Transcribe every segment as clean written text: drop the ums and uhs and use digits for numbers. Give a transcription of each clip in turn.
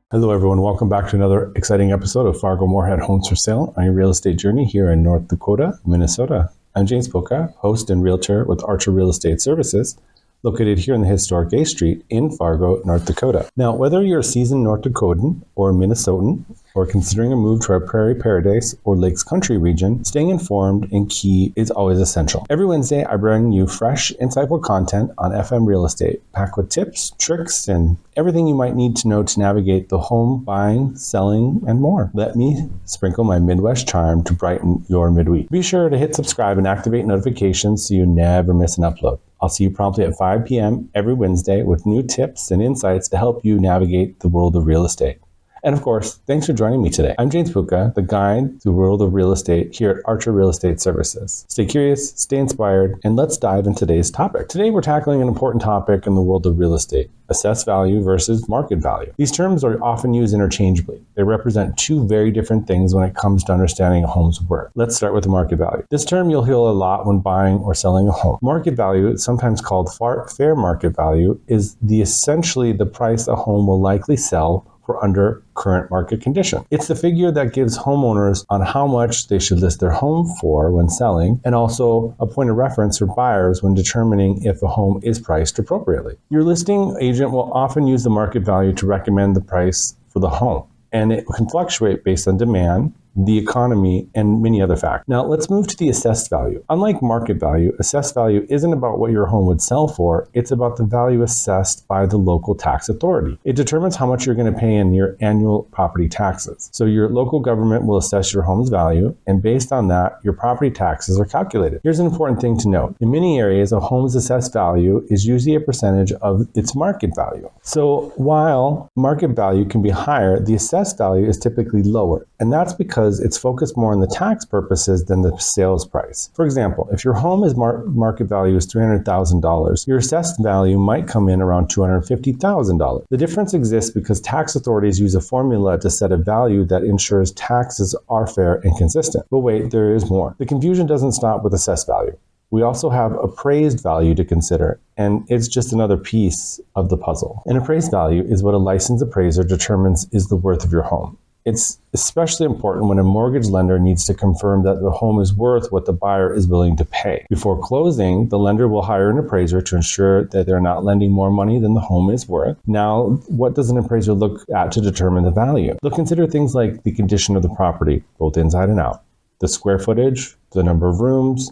Hello everyone, welcome back to another exciting episode of Fargo Moorhead Homes for Sale on your real estate journey here in North Dakota, Minnesota. I'm James Polka, host and realtor with Realtor Real Estate Services, located here in the historic A Street in Fargo, North Dakota. Now, whether you're a seasoned North Dakotan or Minnesotan, or considering a move to our prairie paradise or lakes country region, staying informed and key is always essential. Every Wednesday, I bring you fresh, insightful content on FM real estate, packed with tips, tricks, and everything you might need to know to navigate the home buying, selling, and more. Let me sprinkle my Midwest charm to brighten your midweek. Be sure to hit subscribe and activate notifications so you never miss an upload. I'll see you promptly at 5 p.m. every Wednesday with new tips and insights to help you navigate the world of real estate. And of course, thanks for joining me today. I'm James Puka, the guide to the world of real estate here at Realtor Real Estate Services. Stay curious, stay inspired, and let's dive into today's topic. Today, we're tackling an important topic in the world of real estate: assessed value versus market value. These terms are often used interchangeably. They represent two very different things when it comes to understanding a home's worth. Let's start with the market value. This term you'll hear a lot when buying or selling a home. Market value, sometimes called fair market value, is essentially the price a home will likely sell for under current market condition. It's the figure that gives homeowners on how much they should list their home for when selling, and also a point of reference for buyers when determining if a home is priced appropriately. Your listing agent will often use the market value to recommend the price for the home, and it can fluctuate based on demand, the economy, and many other factors. Now, let's move to the assessed value. Unlike market value, assessed value isn't about what your home would sell for. It's about the value assessed by the local tax authority. It determines how much you're going to pay in your annual property taxes. So your local government will assess your home's value, and based on that, your property taxes are calculated. Here's an important thing to note. In many areas, a home's assessed value is usually a percentage of its market value. So while market value can be higher, the assessed value is typically lower, and that's because it's focused more on the tax purposes than the sales price. For example, if your home is market value is $300,000, your assessed value might come in around $250,000. The difference exists because tax authorities use a formula to set a value that ensures taxes are fair and consistent. But wait, there is more. The confusion doesn't stop with assessed value. We also have appraised value to consider, and it's just another piece of the puzzle. An appraised value is what a licensed appraiser determines is the worth of your home. It's especially important when a mortgage lender needs to confirm that the home is worth what the buyer is willing to pay. Before closing, the lender will hire an appraiser to ensure that they're not lending more money than the home is worth. Now, what does an appraiser look at to determine the value? They'll consider things like the condition of the property, both inside and out, the square footage, the number of rooms,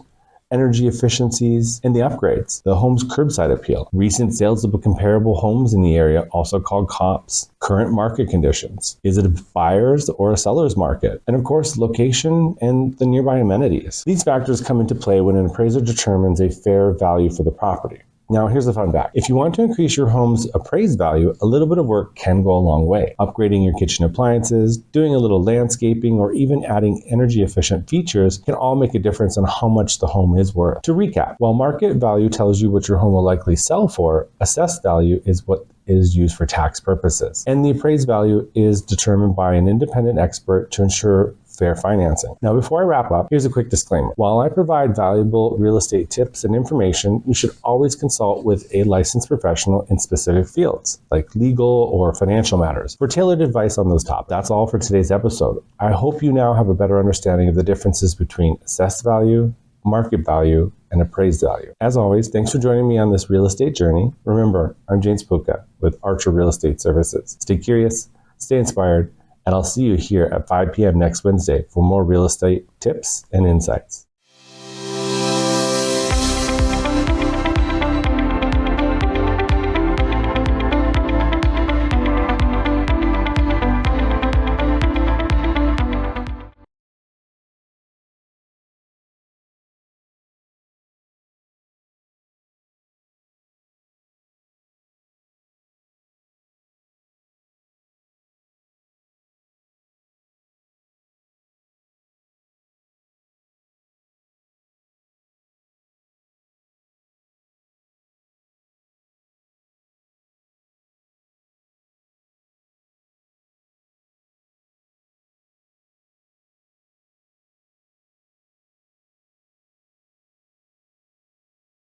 energy efficiencies, and the upgrades, the home's curbside appeal, recent sales of comparable homes in the area, also called comps, current market conditions. Is it a buyer's or a seller's market? And of course, location and the nearby amenities. These factors come into play when an appraiser determines a fair value for the property. Now, here's the fun fact. If you want to increase your home's appraised value, a little bit of work can go a long way. Upgrading your kitchen appliances, doing a little landscaping, or even adding energy efficient features can all make a difference on how much the home is worth. To recap, while market value tells you what your home will likely sell for, assessed value is what is used for tax purposes. And the appraised value is determined by an independent expert to ensure fair financing. Now, before I wrap up, here's a quick disclaimer. While I provide valuable real estate tips and information, you should always consult with a licensed professional in specific fields, like legal or financial matters, for tailored advice on those topics. That's all for today's episode. I hope you now have a better understanding of the differences between assessed value, market value, and appraised value. As always, thanks for joining me on this real estate journey. Remember, I'm James Puka with Realtor Real Estate Services. Stay curious, stay inspired, and I'll see you here at 5 p.m. next Wednesday for more real estate tips and insights.